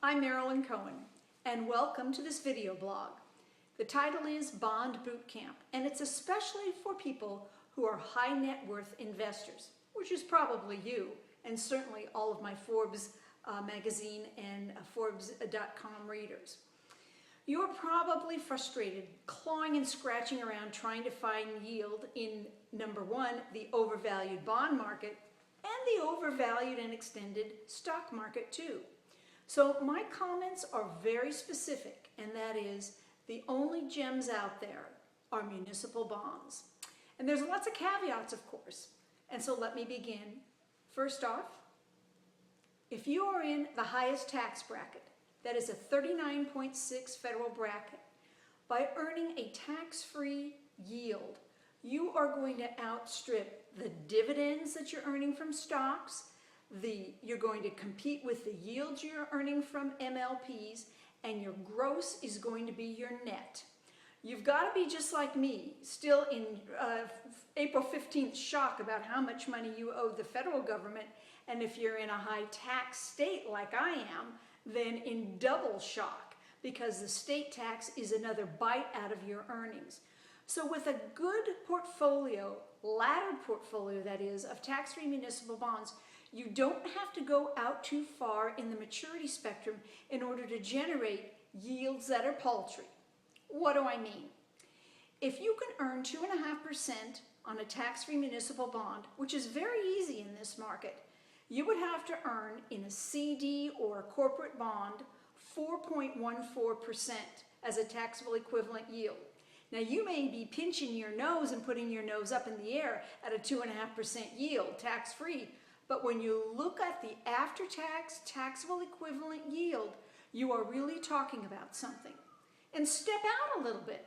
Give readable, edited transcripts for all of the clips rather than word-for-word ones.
I'm Marilyn Cohen, and welcome to this video blog. The title is Bond Boot Camp, and it's especially for people who are high net worth investors, which is probably you, and certainly all of my Forbes magazine and Forbes.com readers. You're probably frustrated, clawing and scratching around trying to find yield in, number one, the overvalued bond market, and the overvalued and extended stock market too. So my comments are very specific, and that is the only gems out there are municipal bonds. And there's lots of caveats, of course. And so let me begin. First off, if you are in the highest tax bracket, that is a 39.6 federal bracket, by earning a tax-free yield, you are going to outstrip the dividends that you're earning from stocks, you're going to compete with the yields you're earning from MLPs, and your gross is going to be your net. You've got to be just like me, still in April 15th shock about how much money you owe the federal government, and if you're in a high tax state like I am, then in double shock, because the state tax is another bite out of your earnings. So with a good portfolio, laddered portfolio that is, of tax-free municipal bonds, you don't have to go out too far in the maturity spectrum in order to generate yields that are paltry. What do I mean? If you can earn 2.5% on a tax-free municipal bond, which is very easy in this market, you would have to earn in a CD or a corporate bond 4.14% as a taxable equivalent yield. Now you may be pinching your nose and putting your nose up in the air at a 2.5% yield, tax-free, but when you look at the after-tax taxable equivalent yield, you are really talking about something. And step out a little bit.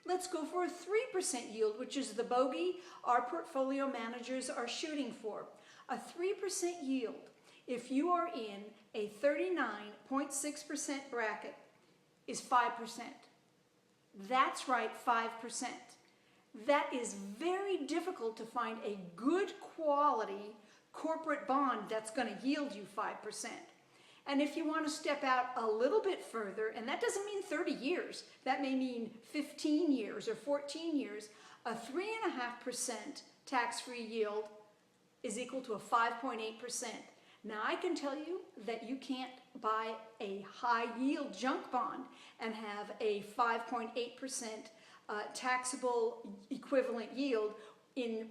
Let's go for a 3% yield, which is the bogey our portfolio managers are shooting for. A 3% yield, if you are in a 39.6% bracket, is 5%. That's right, 5%. That is very difficult to find a good quality corporate bond that's going to yield you 5%. And if you want to step out a little bit further, and that doesn't mean 30 years, that may mean 15 years or 14 years, a 3.5% tax-free yield is equal to a 5.8%. Now I can tell you that you can't buy a high yield junk bond and have a 5.8% taxable equivalent yield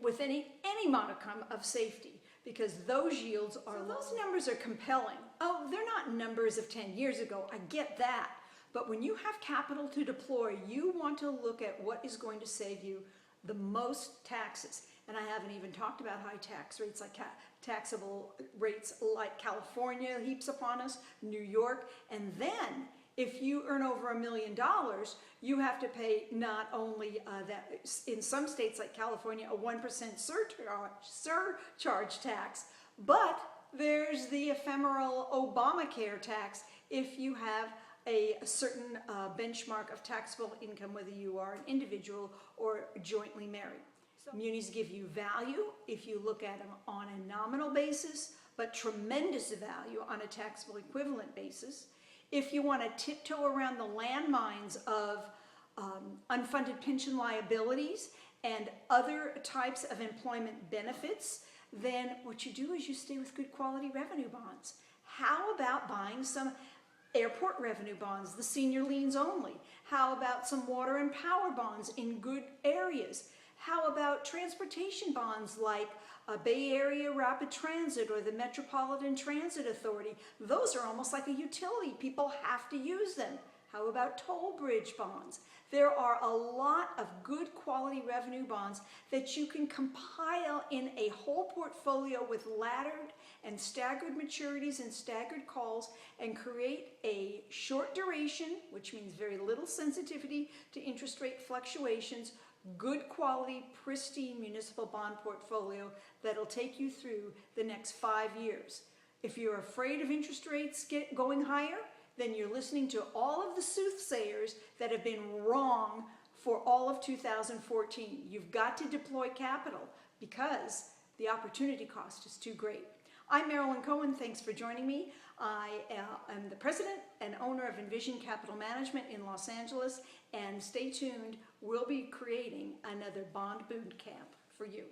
with any modicum of safety, because those yields are low. Those numbers are compelling. Oh, they're not numbers of 10 years ago, I get that. But when you have capital to deploy, you want to look at what is going to save you the most taxes. And I haven't even talked about high tax rates like taxable rates like California heaps upon us, New York, and then if you earn over $1 million, you have to pay not only that, in some states like California, a 1% surcharge tax, but there's the ephemeral Obamacare tax if you have a certain benchmark of taxable income, whether you are an individual or jointly married. So munis give you value if you look at them on a nominal basis, but tremendous value on a taxable equivalent basis. If you want to tiptoe around the landmines of unfunded pension liabilities and other types of employment benefits, then what you do is you stay with good quality revenue bonds. How about buying some airport revenue bonds, the senior liens only? How about some water and power bonds in good areas? How about transportation bonds like Bay Area Rapid Transit or the Metropolitan Transit Authority? Those are almost like a utility. People have to use them. How about toll bridge bonds? There are a lot of good quality revenue bonds that you can compile in a whole portfolio with laddered and staggered maturities and staggered calls and create a short duration, which means very little sensitivity to interest rate fluctuations, good quality, pristine municipal bond portfolio that'll take you through the next 5 years. If you're afraid of interest rates going higher, then you're listening to all of the soothsayers that have been wrong for all of 2014. You've got to deploy capital because the opportunity cost is too great. I'm Marilyn Cohen. Thanks for joining me. I am the president and owner of Envision Capital Management in Los Angeles, and stay tuned. We'll be creating another bond boot camp for you.